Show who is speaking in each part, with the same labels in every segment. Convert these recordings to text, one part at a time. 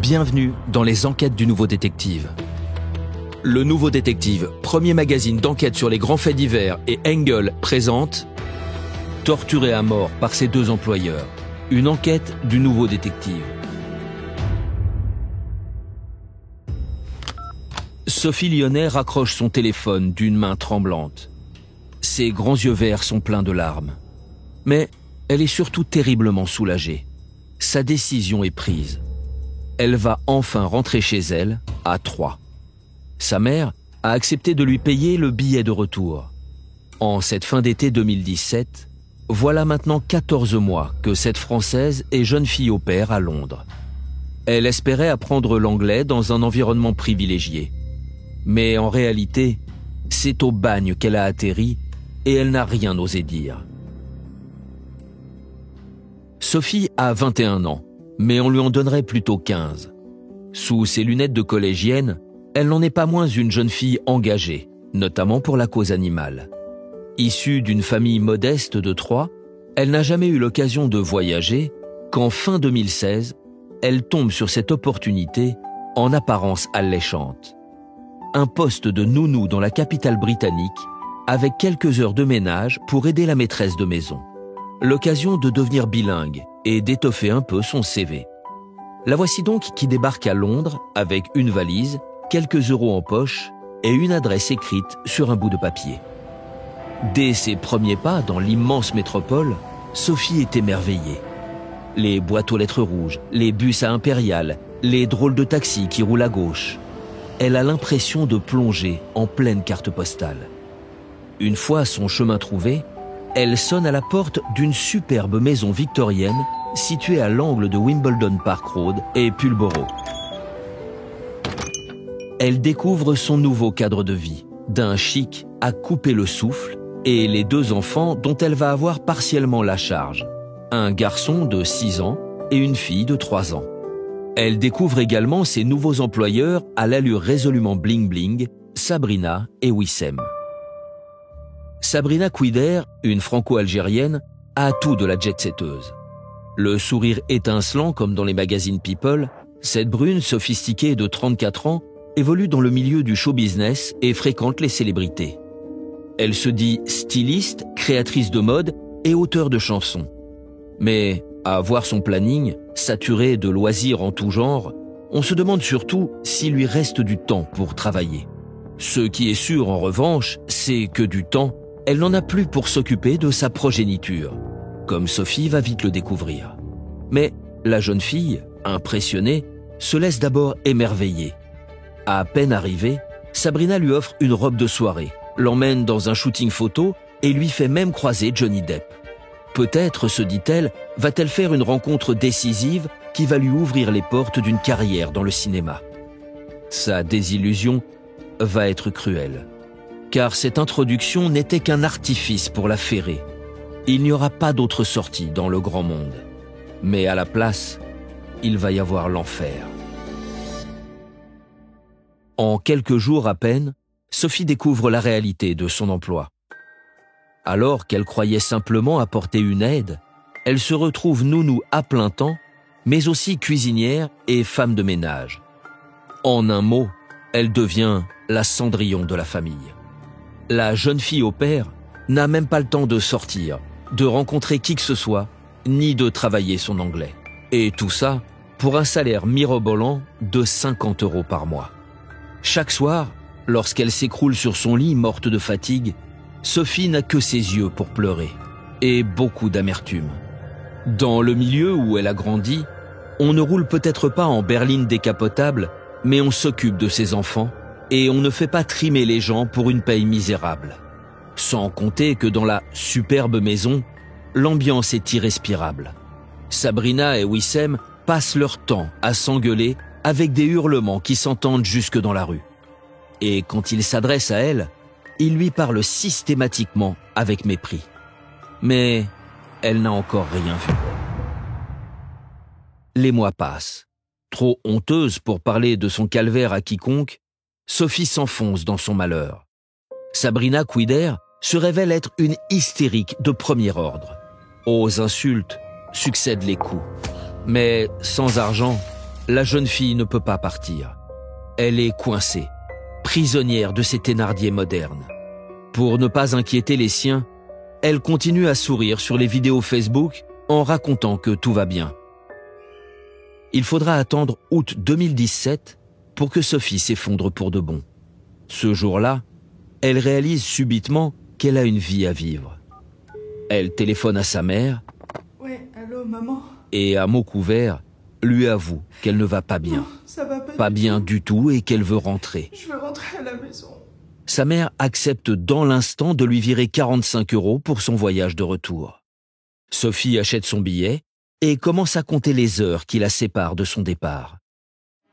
Speaker 1: Bienvenue dans les enquêtes du Nouveau Détective. Le Nouveau Détective, premier magazine d'enquête sur les grands faits divers, et Engel présente Torturé à mort par ses deux employeurs. Une enquête du Nouveau Détective. Sophie Lyonnais raccroche son téléphone d'une main tremblante. Ses grands yeux verts sont pleins de larmes. Mais elle est surtout terriblement soulagée. Sa décision est prise. Elle va enfin rentrer chez elle, à Troyes. Sa mère a accepté de lui payer le billet de retour. En cette fin d'été 2017, voilà maintenant 14 mois que cette Française est jeune fille au pair à Londres. Elle espérait apprendre l'anglais dans un environnement privilégié. Mais en réalité, c'est au bagne qu'elle a atterri et elle n'a rien osé dire. Sophie a 21 ans, mais on lui en donnerait plutôt 15. Sous ses lunettes de collégienne, elle n'en est pas moins une jeune fille engagée, notamment pour la cause animale. Issue d'une famille modeste de Troyes, elle n'a jamais eu l'occasion de voyager qu'en fin 2016, elle tombe sur cette opportunité en apparence alléchante. Un poste de nounou dans la capitale britannique avec quelques heures de ménage pour aider la maîtresse de maison. L'occasion de devenir bilingue et d'étoffer un peu son CV. La voici donc qui débarque à Londres avec une valise, quelques euros en poche et une adresse écrite sur un bout de papier. Dès ses premiers pas dans l'immense métropole, Sophie est émerveillée. Les boîtes aux lettres rouges, les bus à Impérial, les drôles de taxis qui roulent à gauche. Elle a l'impression de plonger en pleine carte postale. Une fois son chemin trouvé, elle sonne à la porte d'une superbe maison victorienne située à l'angle de Wimbledon Park Road et Pulborough. Elle découvre son nouveau cadre de vie, d'un chic à couper le souffle, et les deux enfants dont elle va avoir partiellement la charge, un garçon de 6 ans et une fille de 3 ans. Elle découvre également ses nouveaux employeurs à l'allure résolument bling-bling, Sabrina et Wissem. Sabrina Kouider, une franco-algérienne, a tout de la jet-setteuse. Le sourire étincelant comme dans les magazines People, cette brune sophistiquée de 34 ans évolue dans le milieu du show business et fréquente les célébrités. Elle se dit styliste, créatrice de mode et auteure de chansons. Mais à voir son planning, saturé de loisirs en tout genre, on se demande surtout s'il lui reste du temps pour travailler. Ce qui est sûr en revanche, c'est que du temps, elle n'en a plus pour s'occuper de sa progéniture, comme Sophie va vite le découvrir. Mais la jeune fille, impressionnée, se laisse d'abord émerveiller. À peine arrivée, Sabrina lui offre une robe de soirée, l'emmène dans un shooting photo et lui fait même croiser Johnny Depp. Peut-être, se dit-elle, va-t-elle faire une rencontre décisive qui va lui ouvrir les portes d'une carrière dans le cinéma. Sa désillusion va être cruelle. Car cette introduction n'était qu'un artifice pour la ferrer. Il n'y aura pas d'autre sortie dans le grand monde. Mais à la place, il va y avoir l'enfer. En quelques jours à peine, Sophie découvre la réalité de son emploi. Alors qu'elle croyait simplement apporter une aide, elle se retrouve nounou à plein temps, mais aussi cuisinière et femme de ménage. En un mot, elle devient la Cendrillon de la famille. La jeune fille au pair n'a même pas le temps de sortir, de rencontrer qui que ce soit, ni de travailler son anglais. Et tout ça pour un salaire mirobolant de 50 € par mois. Chaque soir, lorsqu'elle s'écroule sur son lit morte de fatigue, Sophie n'a que ses yeux pour pleurer, et beaucoup d'amertume. Dans le milieu où elle a grandi, on ne roule peut-être pas en berline décapotable, mais on s'occupe de ses enfants, et on ne fait pas trimer les gens pour une paye misérable. Sans compter que dans la superbe maison, l'ambiance est irrespirable. Sabrina et Wissem passent leur temps à s'engueuler avec des hurlements qui s'entendent jusque dans la rue. Et quand ils s'adressent à elle, ils lui parlent systématiquement avec mépris. Mais elle n'a encore rien vu. Les mois passent. Trop honteuse pour parler de son calvaire à quiconque, Sophie s'enfonce dans son malheur. Sabrina Kouider se révèle être une hystérique de premier ordre. Aux insultes succèdent les coups. Mais sans argent, la jeune fille ne peut pas partir. Elle est coincée, prisonnière de ces Thénardier modernes. Pour ne pas inquiéter les siens, elle continue à sourire sur les vidéos Facebook en racontant que tout va bien. Il faudra attendre août 2017 pour que Sophie s'effondre pour de bon. Ce jour-là, elle réalise subitement qu'elle a une vie à vivre. Elle téléphone à sa mère.
Speaker 2: Ouais, allô, maman?
Speaker 1: Et à mots couverts, lui avoue qu'elle ne va pas bien.
Speaker 2: Non, ça va
Speaker 1: Pas bien du tout et qu'elle veut rentrer.
Speaker 2: Je veux rentrer à la maison.
Speaker 1: Sa mère accepte dans l'instant de lui virer 45 € pour son voyage de retour. Sophie achète son billet et commence à compter les heures qui la séparent de son départ.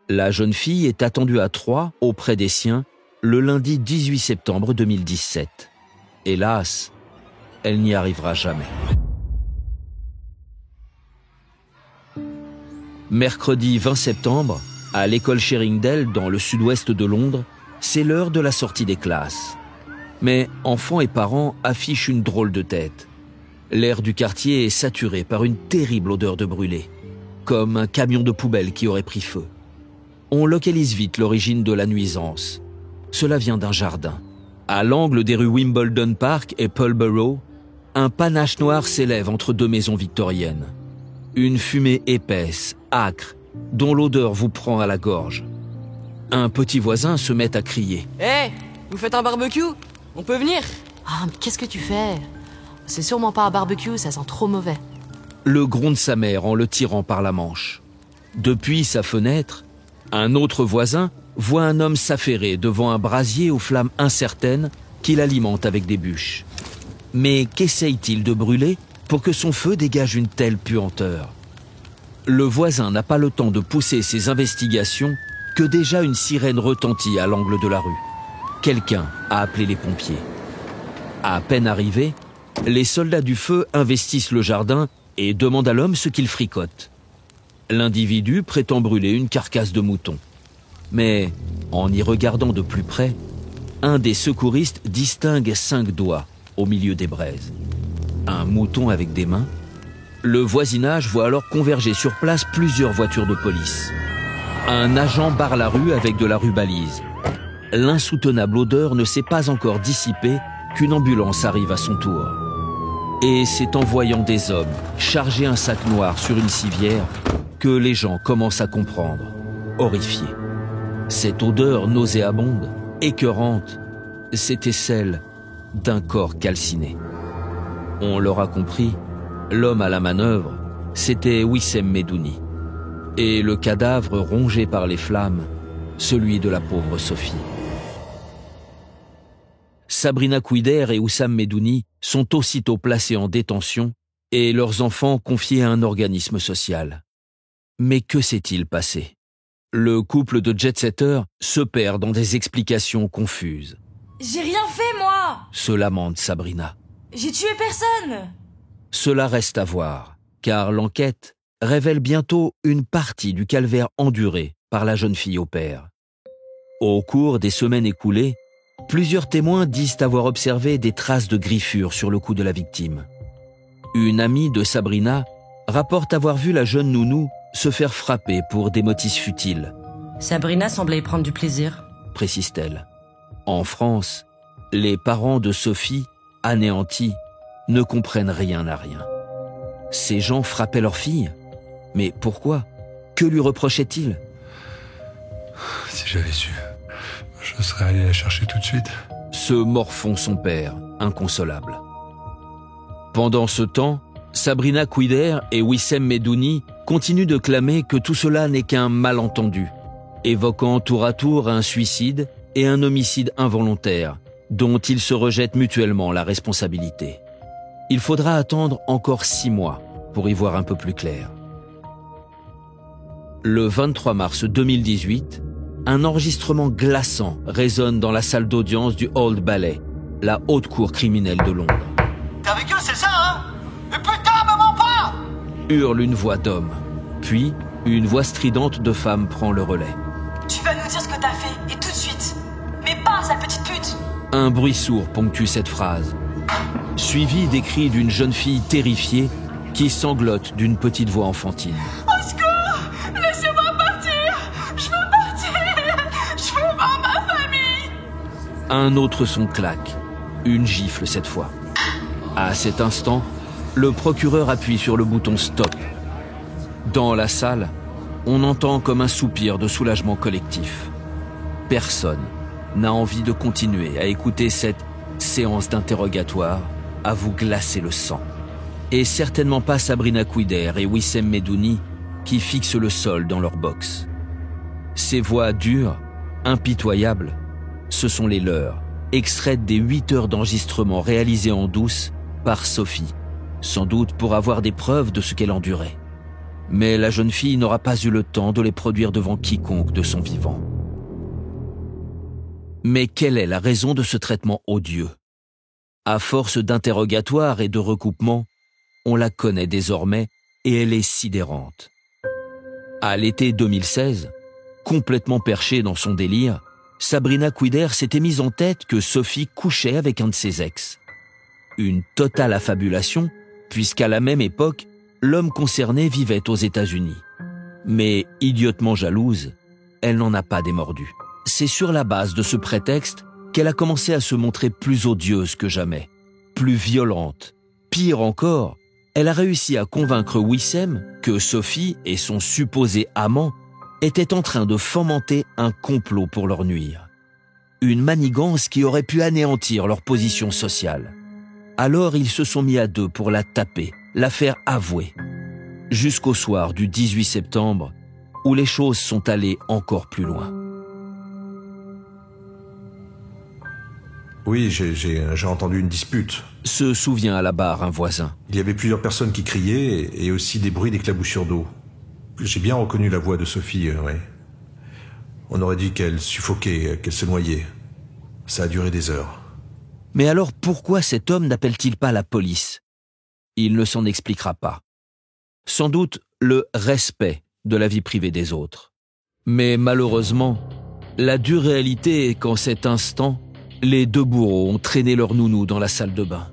Speaker 1: La jeune fille est attendue à Troyes, auprès des siens, le lundi 18 septembre 2017. Hélas, elle n'y arrivera jamais. Mercredi 20 septembre, à l'école Sheringdale, dans le sud-ouest de Londres, c'est l'heure de la sortie des classes. Mais enfants et parents affichent une drôle de tête. L'air du quartier est saturé par une terrible odeur de brûlé, comme un camion de poubelle qui aurait pris feu. On localise vite l'origine de la nuisance. Cela vient d'un jardin. À l'angle des rues Wimbledon Park et Pulborough, un panache noir s'élève entre deux maisons victoriennes. Une fumée épaisse, âcre, dont l'odeur vous prend à la gorge. Un petit voisin se met à crier.
Speaker 3: « Hé, vous faites un barbecue? On peut venir ?»
Speaker 4: Ah, mais qu'est-ce que tu fais? C'est sûrement pas un barbecue, ça sent trop mauvais.
Speaker 1: Le gronde sa mère en le tirant par la manche. Depuis sa fenêtre, un autre voisin voit un homme s'affairer devant un brasier aux flammes incertaines qu'il alimente avec des bûches. Mais qu'essaye-t-il de brûler pour que son feu dégage une telle puanteur? Le voisin n'a pas le temps de pousser ses investigations que déjà une sirène retentit à l'angle de la rue. Quelqu'un a appelé les pompiers. À peine arrivés, les soldats du feu investissent le jardin et demandent à l'homme ce qu'il fricote. L'individu prétend brûler une carcasse de mouton. Mais, en y regardant de plus près, un des secouristes distingue 5 doigts au milieu des braises. Un mouton avec des mains. Le voisinage voit alors converger sur place plusieurs voitures de police. Un agent barre la rue avec de la rubalise. L'insoutenable odeur ne s'est pas encore dissipée qu'une ambulance arrive à son tour. Et c'est en voyant des hommes charger un sac noir sur une civière que les gens commencent à comprendre, horrifiés. Cette odeur nauséabonde, écœurante, c'était celle d'un corps calciné. On l'aura compris, l'homme à la manœuvre, c'était Wissem Medouni. Et le cadavre rongé par les flammes, celui de la pauvre Sophie. Sabrina Kouider et Oussam Medouni sont aussitôt placés en détention et leurs enfants confiés à un organisme social. Mais que s'est-il passé? Le couple de jet-setters se perd dans des explications confuses.
Speaker 2: J'ai rien fait, moi!
Speaker 1: Se lamente Sabrina.
Speaker 2: J'ai tué personne!
Speaker 1: Cela reste à voir, car l'enquête révèle bientôt une partie du calvaire enduré par la jeune fille au père. Au cours des semaines écoulées, plusieurs témoins disent avoir observé des traces de griffures sur le cou de la victime. Une amie de Sabrina rapporte avoir vu la jeune nounou se faire frapper pour des motifs futiles.
Speaker 5: Sabrina semblait y prendre du plaisir,
Speaker 1: précise-t-elle. En France, les parents de Sophie, anéantis, ne comprennent rien à rien. Ces gens frappaient leur fille. Mais pourquoi? Que lui reprochaient-ils?
Speaker 6: Si j'avais su, je serais allé la chercher tout de suite.
Speaker 1: Se morfond son père, inconsolable. Pendant ce temps, Sabrina Kouider et Wissem Medouni continuent de clamer que tout cela n'est qu'un malentendu, évoquant tour à tour un suicide et un homicide involontaire, dont ils se rejettent mutuellement la responsabilité. Il faudra attendre encore 6 mois pour y voir un peu plus clair. Le 23 mars 2018, un enregistrement glaçant résonne dans la salle d'audience du Old Bailey, la haute cour criminelle de Londres.
Speaker 7: T'es avec eux, c'est ça, hein? Mais putain, me mens pas!
Speaker 1: Hurle une voix d'homme. Puis, une voix stridente de femme prend le relais.
Speaker 2: Tu vas nous dire ce que t'as fait, et tout de suite! Mais pas, sale petite pute!
Speaker 1: Un bruit sourd ponctue cette phrase, suivi des cris d'une jeune fille terrifiée qui sanglote d'une petite voix enfantine.
Speaker 2: Au secours! Laissez-moi partir!
Speaker 1: Un autre son claque, une gifle cette fois. À cet instant, le procureur appuie sur le bouton stop. Dans la salle, on entend comme un soupir de soulagement collectif. Personne n'a envie de continuer à écouter cette séance d'interrogatoire à vous glacer le sang. Et certainement pas Sabrina Kouider et Wissem Medouni qui fixent le sol dans leur box. Ces voix dures, impitoyables, ce sont les leurs, extraites des 8 heures d'enregistrement réalisées en douce par Sophie, sans doute pour avoir des preuves de ce qu'elle endurait. Mais la jeune fille n'aura pas eu le temps de les produire devant quiconque de son vivant. Mais quelle est la raison de ce traitement odieux? À force d'interrogatoires et de recoupements, on la connaît désormais et elle est sidérante. À l'été 2016, complètement perchée dans son délire, Sabrina Kouider s'était mise en tête que Sophie couchait avec un de ses ex. Une totale affabulation, puisqu'à la même époque, l'homme concerné vivait aux États-Unis. Mais idiotement jalouse, elle n'en a pas démordu. C'est sur la base de ce prétexte qu'elle a commencé à se montrer plus odieuse que jamais, plus violente. Pire encore, elle a réussi à convaincre Wissem que Sophie et son supposé amant étaient en train de fomenter un complot pour leur nuire. Une manigance qui aurait pu anéantir leur position sociale. Alors ils se sont mis à deux pour la taper, la faire avouer. Jusqu'au soir du 18 septembre, où les choses sont allées encore plus loin.
Speaker 8: Oui, j'ai entendu une dispute.
Speaker 1: Se souvient à la barre un voisin.
Speaker 8: Il y avait plusieurs personnes qui criaient et aussi des bruits d'éclaboussures d'eau. J'ai bien reconnu la voix de Sophie, ouais. On aurait dit qu'elle suffoquait, qu'elle se noyait. Ça a duré des heures.
Speaker 1: Mais alors pourquoi cet homme n'appelle-t-il pas la police? Il ne s'en expliquera pas. Sans doute le respect de la vie privée des autres. Mais malheureusement, la dure réalité est qu'en cet instant, les deux bourreaux ont traîné leur nounou dans la salle de bain.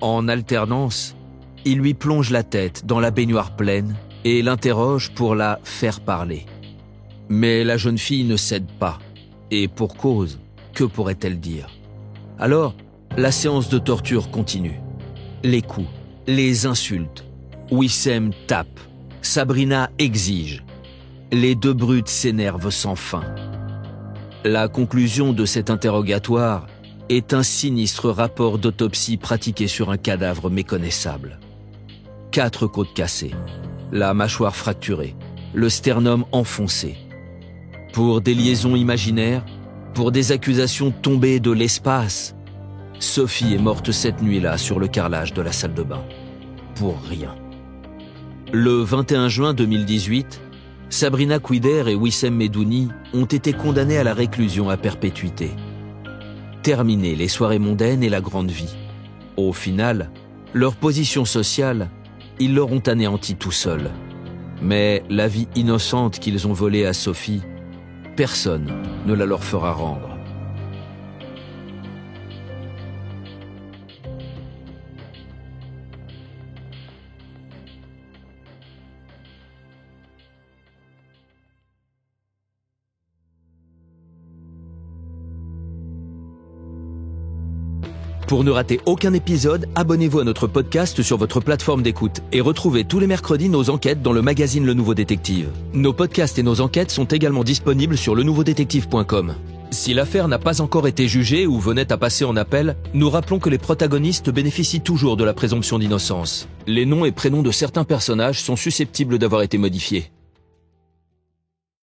Speaker 1: En alternance, ils lui plongent la tête dans la baignoire pleine et l'interrogent pour la faire parler. Mais la jeune fille ne cède pas. Et pour cause, que pourrait-elle dire? Alors, la séance de torture continue. Les coups, les insultes. Wissem tape. Sabrina exige. Les deux brutes s'énervent sans fin. La conclusion de cet interrogatoire est un sinistre rapport d'autopsie pratiqué sur un cadavre méconnaissable. 4 côtes cassées, la mâchoire fracturée, le sternum enfoncé. Pour des liaisons imaginaires, pour des accusations tombées de l'espace, Sophie est morte cette nuit-là sur le carrelage de la salle de bain. Pour rien. Le 21 juin 2018, Sabrina Kouider et Wissem Medouni ont été condamnés à la réclusion à perpétuité. Terminées les soirées mondaines et la grande vie. Au final, leur position sociale, ils leur ont anéanti tout seuls. Mais la vie innocente qu'ils ont volée à Sophie, personne ne la leur fera rendre. Pour ne rater aucun épisode, abonnez-vous à notre podcast sur votre plateforme d'écoute et retrouvez tous les mercredis nos enquêtes dans le magazine Le Nouveau Détective. Nos podcasts et nos enquêtes sont également disponibles sur lenouveaudétective.com. Si l'affaire n'a pas encore été jugée ou venait à passer en appel, nous rappelons que les protagonistes bénéficient toujours de la présomption d'innocence. Les noms et prénoms de certains personnages sont susceptibles d'avoir été modifiés.